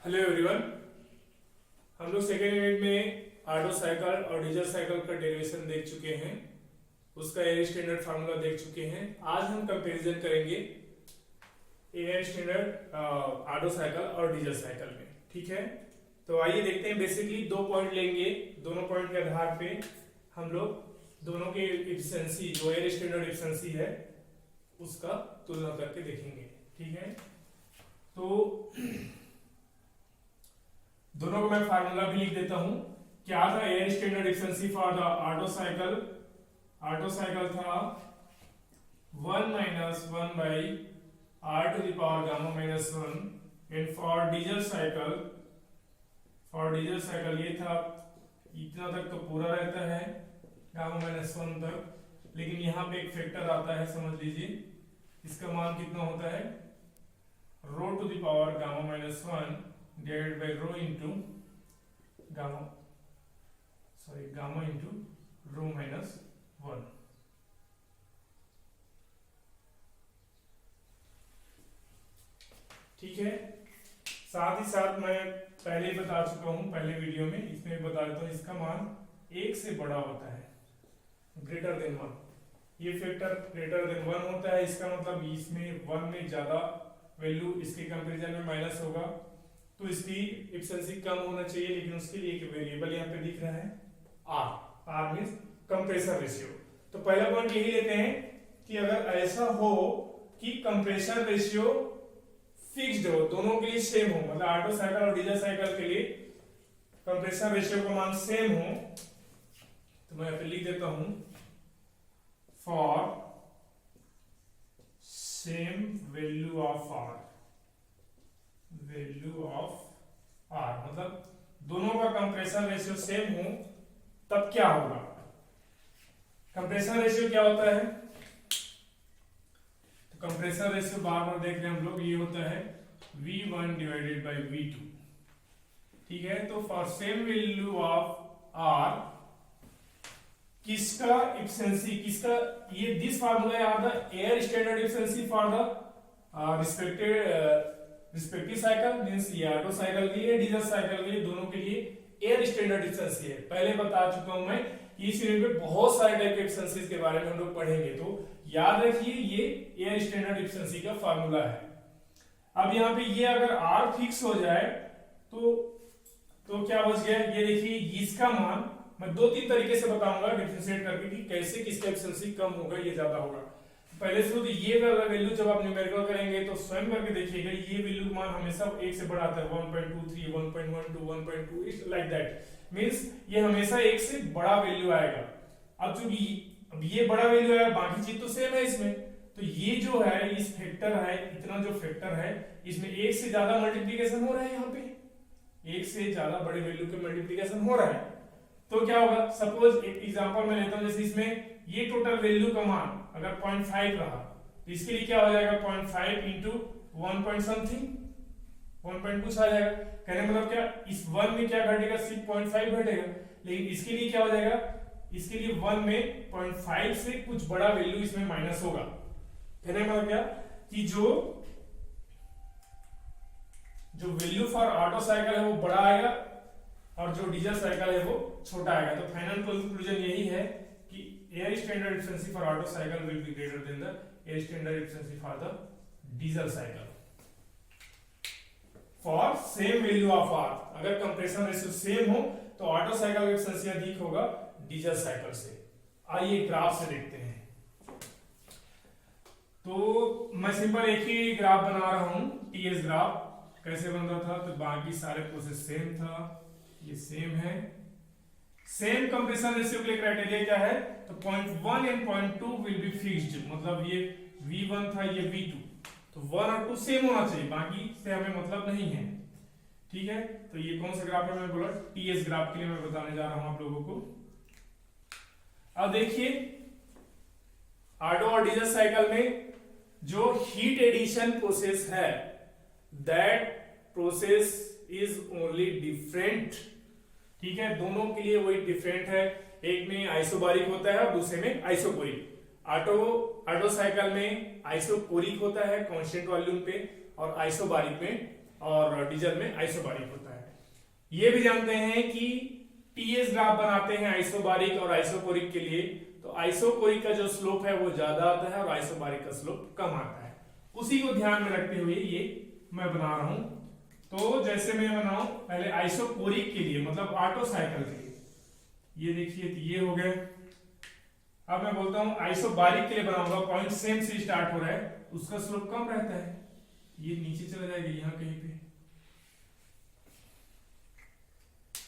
Hello everyone. हम लोग second unit में ऑटो साइकिल और डीजल साइकिल का डेरिवेशन देख चुके हैं, उसका एयर स्टैंडर्ड फार्मूला देख चुके हैं। आज हम कंपैरिजन करेंगे एयर स्टैंडर्ड ऑटो साइकिल और डीजल साइकिल में। ठीक है, तो आइए देखते हैं। बेसिकली 2 पॉइंट लेंगे, दोनों पॉइंट के आधार पे हम लोग दोनों के एफिशिएंसी, जो एयर स्टैंडर्ड एफिशिएंसी है उसका तुलना करके देखेंगे। ठीक है, तो दोनों को मैं फार्मूला भी लिख देता हूं। क्या था air standard efficiency for the Otto cycle? Otto cycle था 1 minus 1 by R to the power gamma minus 1। And for diesel cycle ये था, इतना तक तो पूरा रहता है गामा माइनस 1 तक, लेकिन यहाँ पे एक फैक्टर आता है, समझ लीजिए। इसका मान कितना होता है? Rho to the power gamma minus 1 divided by rho into gamma into rho minus 1। ठीक है, साथ ही साथ मैं पहले ही बता चुका हूं, पहले वीडियो में, इसमें बता देता हूं, इसका मान 1 से बड़ा होता है, ग्रेटर देन 1। ये फैक्टर ग्रेटर देन 1 होता है, इसका मतलब इसमें 1 में ज्यादा वैल्यू इसके कंपैरिजन में माइनस होगा, तो इसकी एफिशिएंसी कम होना चाहिए। लेकिन उसके लिए एक वेरिएबल यहाँ पे दिख रहा है आर मींस कंप्रेसर रेशियो। तो पहला पॉइंट यही लेते हैं कि अगर ऐसा हो कि कंप्रेसर रेशियो फिक्स्ड हो, दोनों के लिए सेम हो, मतलब ऑटो साइकिल और डीजल साइकिल के लिए कंप्रेसर रेशियो का मान सेम हो, तो मैं यहाँ पे लिख देता हूं for same value of R. मतलब दोनों का कंप्रेसर रेशियो सेम हो तब क्या होगा? कंप्रेसर रेशियो क्या होता है? तो कंप्रेसर रेशियो बार बार देख रहे हैं हम लोग, ये होता है V1 डिवाइडेड बाई V2। ठीक है, तो for same value of R किसका एफिशिएंसी, किसका, ये this formula are the air standard efficiency for the respective cycle, means ये ऑटो साइकिल के लिए, डीजल साइकिल के लिए, दोनों के लिए एयर स्टैंडर्ड एफिशिएंसी है। पहले बता चुका हूं मैं कि इस यूनिट में बहुत सारे टाइप के एफिशिएंसीज के बारे में हम लोग पढ़ेंगे, तो याद रखिए ये एयर स्टैंडर्ड एफिशिएंसी का फार्मूला है। अब यहाँ पे ये अगर R फिक्स हो जाए तो क्या बच गया? ये देखिए, इसका मान मैं 2-3 तरीके से बताऊंगा डिफरेंशिएट करके कि कैसे किसका एफिशिएंसी कम होगा, ये ज्यादा होगा। पहले से तो ये वाला वैल्यू जब आप न्यूमेरिकल करेंगे तो स्वयं करके देखिएगा, ये वैल्यू मान हमेशा 1 से बड़ा आता है, 1.23, 1.12, 1.2, इट्स लाइक दैट, मींस ये हमेशा 1 से बड़ा वैल्यू आएगा। अब चूंकि अब ये बड़ा वैल्यू है, बाकी चीज तो सेम है इसमें, तो ये जो है इस फैक्टर है, इतना जो फैक्टर है, इसमें 1 से ज्यादा मल्टीप्लीकेशन हो रहा है, यहाँ पे 1 से ज्यादा बड़े वैल्यू के मल्टीप्लीकेशन हो रहा है। तो क्या होगा? सपोज एक एग्जांपल मैं लेता हूं, जैसे इसमें ये टोटल वैल्यू का मान अगर 0.5 रहा, तो इसके लिए क्या हो जाएगा? 0.5 इंटू 1 पॉइंट समथिंग, 1 कुछ आ जाएगा। कहने मतलब क्या, इस 1 में क्या घटेगा? सिर्फ 0.5 घटेगा। लेकिन इसके लिए क्या हो जाएगा? इसके लिए 1 में 0.5 से कुछ बड़ा वैल्यू इसमें माइनस होगा। कहने मतलब क्या कि जो वैल्यू फॉर ऑटो साइकिल है वो बड़ा आएगा और जो डीजल साइकिल है वो छोटा आएगा। तो फाइनल कंक्लूजन यही है कि air standard efficiency for Otto cycle will be greater than the air standard efficiency for the diesel cycle for same value of R. अगर कंप्रेशन रेशियो सेम हो तो ऑटो साइकिल का एफिशिएंसी अधिक होगा diesel cycle से। आइए graph से देखते हैं। तो मैं सिंपल एक ही ग्राफ बना रहा हूं, टीएस ग्राफ। कैसे बन रहा था? तो बाकी सारे प्रोसेस सेम था, ये सेम है। सेम कंप्रेशन रेशियो के लिए क्राइटेरिया क्या है? तो 0.1 एंड 0.2 विल बी फिक्स्ड, मतलब ये V1 था, ये V2, तो 1 और 2 सेम होना चाहिए, बाकी से हमें मतलब नहीं है। ठीक है, तो ये कौन सा ग्राफ है? मैं बोला टीएस ग्राफ के लिए मैं बताने जा रहा हूं आप लोगों को। अब देखिए, ऑटो और डीजल साइकिल में जो हीट एडिशन प्रोसेस है, that process is only different. ठीक है, दोनों के लिए वही डिफरेंट है। एक में आइसोबारिक होता है और दूसरे में आइसोकोरिक। ऑटो साइकिल में आइसोकोरिक होता है कांस्टेंट वॉल्यूम पे, और आइसोबारिक में और डीजल में आइसोबारिक होता है। ये भी जानते हैं कि टीएस ग्राफ बनाते हैं आइसोबारिक और आइसोकोरिक के लिए, तो आइसोकोरिक का जो स्लोप है वो ज्यादा आता है और आइसोबारिक का स्लोप कम आता है। उसी को ध्यान में रखते हुए ये मैं बना रहा हूं। तो जैसे मैं बनाऊं पहले आइसोकोरिक के लिए, मतलब ऑटो साइकिल के लिए, ये देखिए तो ये हो गया। अब मैं बोलता हूं आइसोबारिक के लिए बनाऊंगा, पॉइंट सेम से स्टार्ट हो रहा है, उसका स्लोप कम रहता है, ये नीचे चला जाएगा यहां कहीं पे।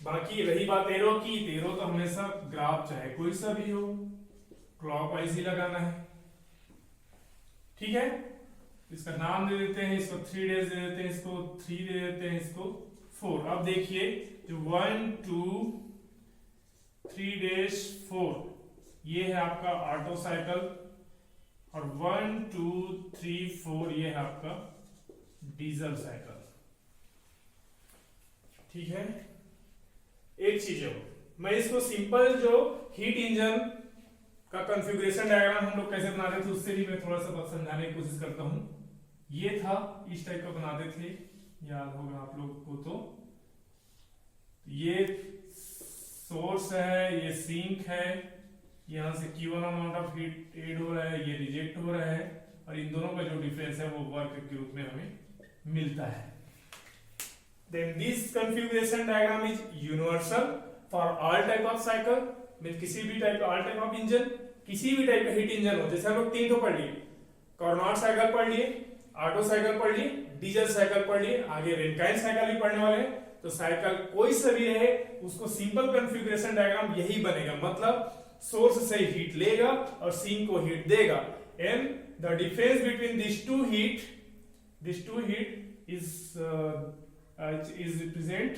बाकी रही बात एरो की, एरो तो हमेशा ग्राफ चाहे कोई सा भी हो क्लॉकवाइज ही लगाना है, ठीक है। इसका नाम दे देते हैं, इसको 3 डेज दे देते हैं, इसको 3 दे देते हैं, इसको 4। अब देखिए जो 1 2 3 डेज 4 ये है आपका ऑटो साइकिल, और 1 2 3 4 ये है आपका डीजल साइकिल, ठीक है। एक चीज है, मैं इसको सिंपल जो हीट इंजन का कॉन्फ़िगरेशन डायग्राम हम लोग कैसे बनाते थे उससे भी मैं थोड़ा सा समझाने की कोशिश करता हूं। ये था, इस टाइप का बनाते थे, याद होगा आप लोग को। तो ये सोर्स है, ये सिंक है, यहां से Q1 amount of heat add हो रहा है, ये रिजेक्ट हो रहा है, और इन दोनों का जो डिफरेंस है वो वर्क के रूप में हमें मिलता है। Then this configuration diagram is universal for all type of cycle, में किसी भी type all type of engine, किसी भी टाइप का हीट इंजन हो। जैसे हम लोग 3 तो पढ़ लिए, कार्नोट साइकिल पढ़ लिए, ऑटो साइकिल पढ़ लिए, डीजल साइकिल पढ़ लिए, आगे रेनकाइन साइकिल भी पढ़ने वाले हैं। तो साइकिल कोई सा भी रहे उसको सिंपल कॉन्फ़िगरेशन डायग्राम यही बनेगा, मतलब सोर्स से हीट लेगा और सिंक को हीट देगा, and the difference between this two heat is represent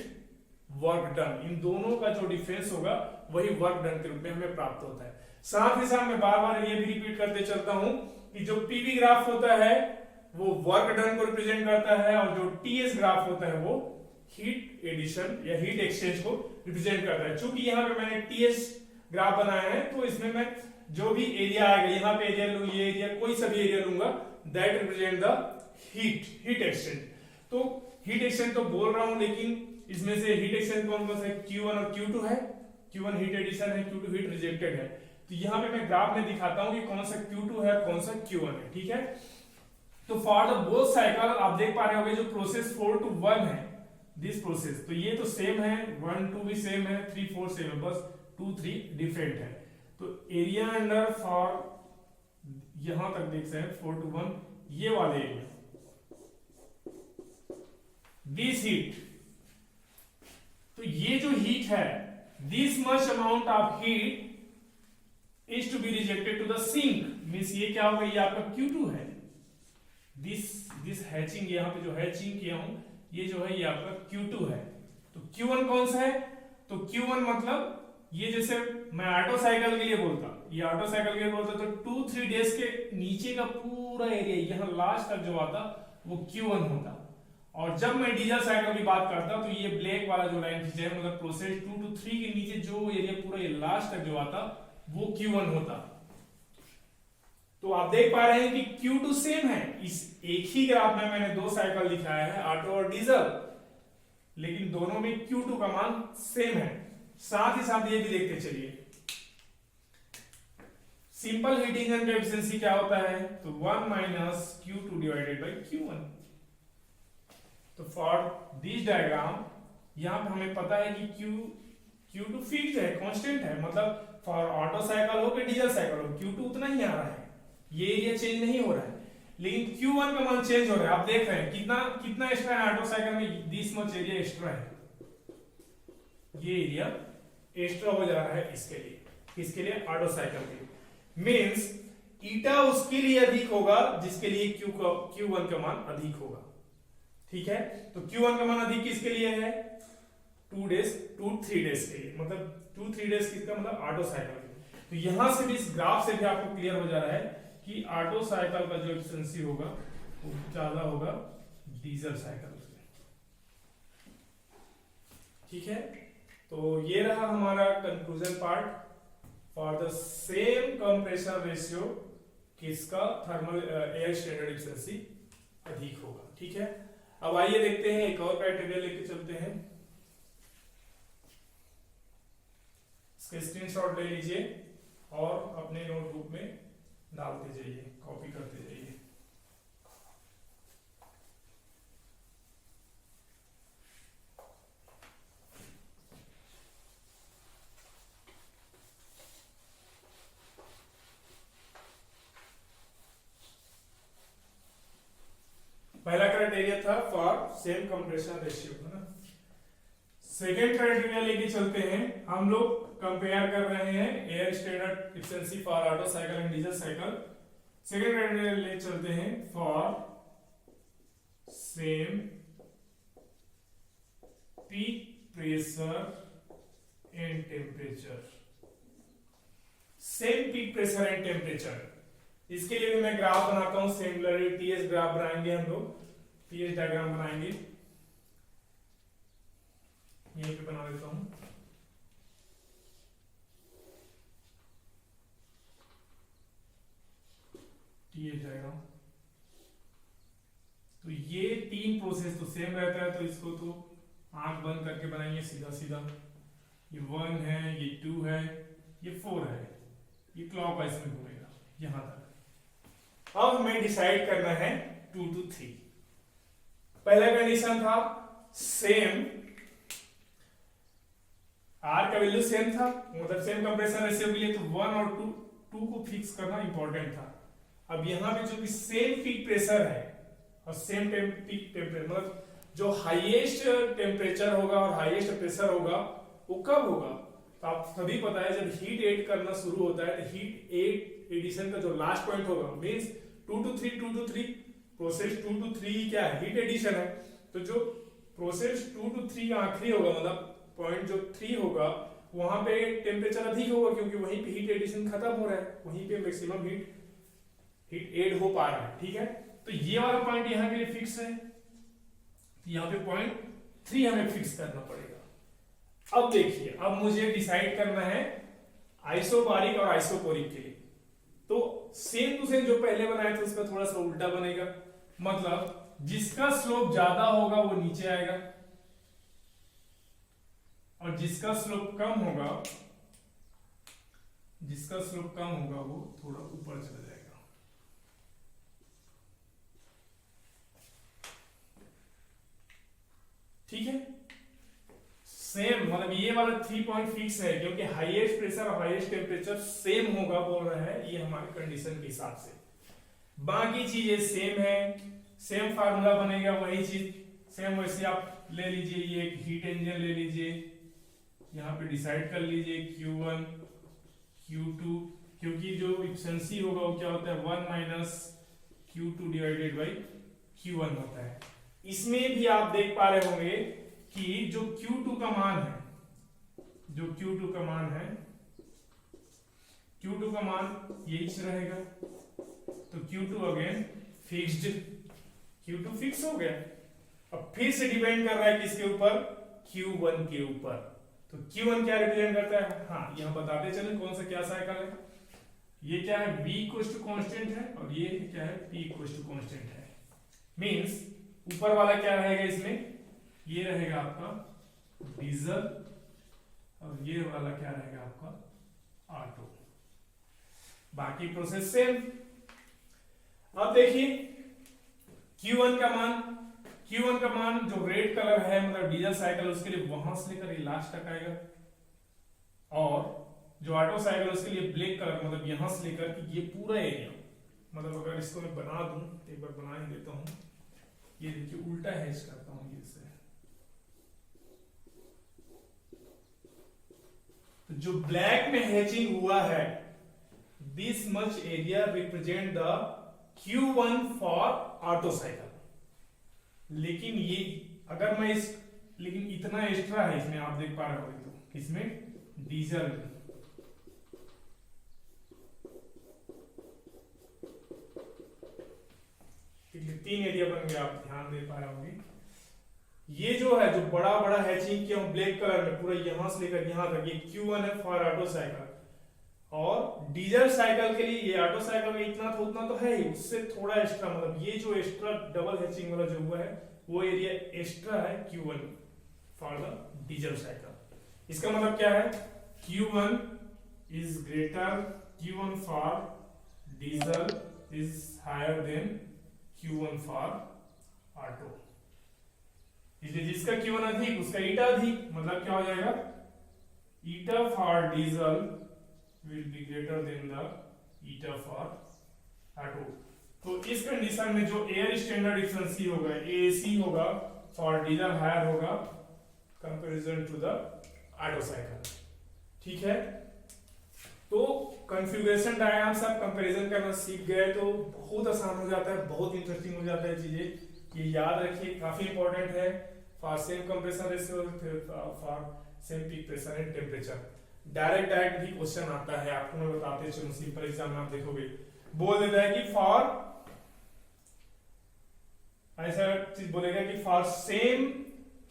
work done. इन दोनों का जो डिफरेंस होगा वही वर्क डन के रूप में हमें प्राप्त होता है। साथ ही साथ मैं बार बार ये भी रिपीट करते चलता हूं कि जो पीवी ग्राफ होता है वो वर्क डन को रिप्रेजेंट करता है, और जो टीएस ग्राफ होता है वो हीट एडिशन या हीट एक्सचेंज को रिप्रेजेंट करता है। चूंकि यहाँ पे मैंने टीएस ग्राफ बनाया है तो इसमें मैं जो भी एरिया आएगा, यहाँ पे एरिया लूंगा, ये एरिया कोई सा भी एरिया लूंगा, that represent the heat exchange. तो हीट एक्सचेंज तो बोल रहा हूं, लेकिन इसमें से हीट एक्सचेंज कौन कौन सा है? Q1 और Q2 है। Q1 हीट एडिशन है, Q2 हीट रिजेक्टेड है। तो यहाँ पे मैं ग्राफ में दिखाता हूं कि कौन सा Q2 है, कौन सा Q1 है, ठीक है। तो फॉर द बोथ साइकिल आप देख पा रहे होंगे जो प्रोसेस 4 to 1 है, दिस प्रोसेस, तो ये तो सेम है, 1 2 भी सेम है, 3 4 सेम है, बस 2 3 डिफरेंट है। तो एरिया अंडर फॉर यहां तक देख सकते हैं 4 to 1 ये वाले एरिया, दिस हीट, तो ये जो हीट है, this much amount of heat is to be rejected to the sink, means ये क्या होगा, ये आपका Q2 है। दिस हैचिंग, यहां पे जो हैचिंग किया हूं ये जो है ये आपका Q2 है। तो Q1 कौन सा है? तो Q1 मतलब ये, जैसे मैं ऑटो साइकिल के लिए बोलता, ये ऑटो साइकिल के लिए बोलता, तो 2 3 डेज के नीचे का पूरा एरिया यहां लास्ट तक जो आता वो Q1 होता। और जब मैं डीजल साइकिल की बात करता तो ये ब्लैक वाला जो लाइन खींचा है, मतलब प्रोसेस 2 to 3 के नीचे जो एरिया पूरा ये लास्ट तक जो आता वो Q1 होता। तो आप देख पा रहे हैं कि Q2 सेम है। इस एक ही ग्राफ में मैंने 2 साइकिल दिखाया है, ऑटो और डीजल, लेकिन दोनों में Q2 का मान सेम है। साथ ही साथ ये भी देखते चलिए, सिंपल हीट इंजन का एफिशिएंसी क्या होता है? तो 1 minus Q2 divided by Q1। तो फॉर दिस डायग्राम यहां पर हमें पता है कि Q2 फिक्स्ड है, कांस्टेंट है, मतलब फॉर ऑटो साइकिल हो कि डीजल साइकिल हो Q2 उतना ही आ रहा है, ये एरिया चेंज नहीं हो रहा है। लेकिन Q1 का मान चेंज हो रहा है। आप देख रहे हैं कितना एक्स्ट्रा है ऑटो साइकिल में, दिस मच एरिया एक्स्ट्रा है, ये एरिया एक्स्ट्रा हो जा रहा है इसके लिए, किसके लिए? ऑटो साइकिल के लिए। मींस ईटा उसके लिए अधिक होगा जिसके लिए Q1 का मान अधिक होगा, ठीक है। तो Q1 का मान अधिक किसके लिए है? 2 3 डेज के लिए, मतलब 2 3 डेज किसका मतलब? ऑटो साइकिल के लिए। तो यहां से भी इस ग्राफ से भी आपको क्लियर हो जा रहा है कि ऑटो साइकिल का जो एफिशिएंसी होगा वो ज्यादा होगा डीजल साइकिल से, ठीक है। तो ये रहा हमारा conclusion part for the same compressor ratio, किसका थर्मल एयर स्टैंडर्ड एफिशिएंसी अधिक होगा, ठीक है। अब आइए देखते हैं एक और क्राइटेरिया लेके चलते हैं, इसका स्क्रीनशॉट ले लीजिए और अपने नोटबुक में डालते जाइए, कॉपी करते जाइए। पहला क्राइटेरिया था फॉर सेम कंप्रेशन रेशियो, है ना। सेकेंड क्राइटेरिया लेके चलते हैं, हम लोग कंपेयर कर रहे हैं air standard efficiency for Otto cycle and diesel cycle. Second criteria ले चलते हैं for same peak pressure and temperature. Same peak pressure and temperature, इसके लिए भी मैं ग्राफ बनाता हूं, सिमिलरली टीएस ग्राफ बनाएंगे हम लोग, टीएस डायग्राम बनाएंगे, यहीं पे बना देता हूं। टीएस डायग्राम, तो ये तीन प्रोसेस तो सेम रहता है, तो इसको तो आंख बंद करके बनाएंगे सीधा सीधा। ये 1 है, ये 2 है, ये 4 है, ये क्लॉकवाइज में घूमेगा यहां तक। अब हमें डिसाइड करना है 2 to 3। पहला कंडीशन था सेम, आर का वैल्यू सेम था, मतलब सेम कंप्रेशन रेशियो के लिए तो 1 और 2 को फिक्स करना इंपॉर्टेंट था। अब यहां पे जो कि सेम पीक प्रेशर है और सेम पीक टेम्परेचर, मतलब जो हाईएस्ट टेम्परेचर होगा और हाईएस्ट प्रेशर होगा वो कब होगा, तो आप सभी पता है जब हीट एड करना शुरू होता है, तो हीट एड एडिशन का जो लास्ट पॉइंट होगा, मींस 2 to 3 प्रोसेस 2 to 3 क्या है, हीट एडिशन है। तो जो प्रोसेस 2 to 3 का आखिरी होगा, मतलब पॉइंट जो 3 होगा, वहां पे टेम्परेचर अधिक होगा क्योंकि वहीं पे हीट एडिशन खत्म हो रहा है, वहीं पे मैक्सिमम हीट एड हो पा रहा है, ठीक है। तो ये वाला पॉइंट यहाँ के लिए फिक्स है, तो यहाँ पे पॉइंट 3 हमें फिक्स करना पड़ेगा। अब देखिए, अब मुझे डिसाइड करना है आइसोबारिक और आइसोकोरिक के लिए। तो सेम टू सेम जो पहले बनाया था उसका थोड़ा सा उल्टा बनेगा, मतलब जिसका स्लोप ज्यादा होगा वो नीचे आएगा और जिसका स्लोप कम होगा वो थोड़ा ऊपर चला जाएगा। ठीक है, सेम मतलब ये वाला 3 पॉइंट फिक्स है क्योंकि हाईएस्ट प्रेशर और हाईएस्ट टेम्परेचर सेम होगा बोल रहा है, ये हमारे कंडीशन के हिसाब से। बाकी चीजें सेम है, सेम फार्मूला बनेगा, वही चीज सेम वैसे आप ले लीजिए। ये एक हीट इंजन ले लीजिए, यहाँ पे डिसाइड कर लीजिए Q1 Q2, क्योंकि जो एफिशिएंसी होगा वो क्या होता है 1 minus Q2 divided by Q1 होता है। इसमें भी आप देख पा रहे होंगे कि जो Q2 का मान है, Q2 का मान यही रहेगा, तो Q2 again fixed, Q2 fix हो गया। अब फिर से डिपेंड कर रहा है किसके ऊपर, Q1 के ऊपर। तो Q1 क्या रिप्रेजेंट करता है, हाँ यहाँ बताते चलें कौन सा क्या साइकिल है। ये क्या है, V इक्वल्स टू कांस्टेंट है और ये क्या है, P इक्वल्स टू कांस्टेंट है। मींस ऊपर वाला क्या रहेगा इसमें, ये रहेगा आपका डीजल और ये वाला क्या रहेगा आपका ऑटो, बाकी प्रोसेस सेम। अब देखिए Q1 का मान जो रेड कलर है मतलब डीजल साइकिल, उसके लिए वहां से लेकर ये लास्ट तक आएगा, और जो ऑटो साइकिल उसके लिए ब्लैक कलर मतलब यहां से लेकर कि ये पूरा एरिया, मतलब अगर इसको मैं बना दूं, एक बार बना ही देता हूं, ये देखिए उल्टा हैच करता हूं ये से, तो जो ब्लैक में हैचिंग हुआ है, this much area represent the Q1 for Otto cycle. लेकिन ये अगर मैं लेकिन इतना एक्स्ट्रा है इसमें, आप देख पा रहे हो, तो इसमें डीजल तीन एरिया बन गया, आप ध्यान दे पा रहे होंगे। ये जो है, जो बड़ा हैचिंग किया ब्लैक कलर में पूरा यहां से लेकर यहां तक, ये Q1 है फॉर ऑटो साइकिल, और डीजल साइकिल के लिए ये ऑटो साइकिल में इतना तो उतना तो है ही, उससे थोड़ा एक्स्ट्रा, मतलब ये जो एक्स्ट्रा डबल हैचिंग वाला जो हुआ है वो एरिया एक्स्ट्रा है Q1 for the diesel cycle. इसका मतलब क्या है, Q1 is greater, Q1 for diesel is higher than Q1 for Otto, इसलिए जिसका Q1 अधिक उसका ईटा अधिक, मतलब क्या हो जाएगा, eta for diesel will be greater than the eta for auto। तो इस कंडीशन में जो एयर स्टैंडर्ड एफिशिएंसी होगा AC होगा फॉर डीजल हायर होगा comparison to the Otto cycle. ठीक है, तो कॉन्फ़िगरेशन डायग्राम से आप कंपैरिजन करना सीख गए तो बहुत आसान हो जाता है, बहुत इंटरेस्टिंग हो जाता है चीजें। ये याद रखिए, काफी इंपॉर्टेंट है for same compression ratio, for same peak pressure and temperature. Direct भी क्वेश्चन आता है, आपको मैं बताते चलूं, सिंपल एग्जाम में आप देखोगे बोल देता है कि फॉर, ऐसा चीज बोलेगा कि for same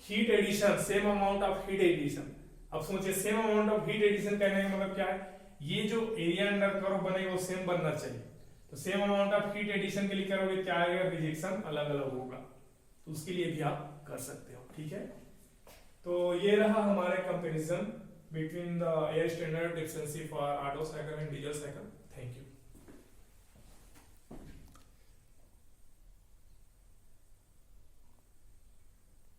heat addition, same amount of heat addition. अब सोचिए same amount of heat addition कहने का मतलब क्या है, ये जो एरिया अंडर कर्व बनेगा वो सेम बनना चाहिए, तो same amount of heat addition के लिए करोगे क्या आएगा, रिजेक्शन अलग अलग होगा, तो उसके लिए भी आप कर सकते हो। ठीक है, तो ये रहा हमारे comparison between the air standard efficiency for Otto cycle and diesel cycle. Thank you.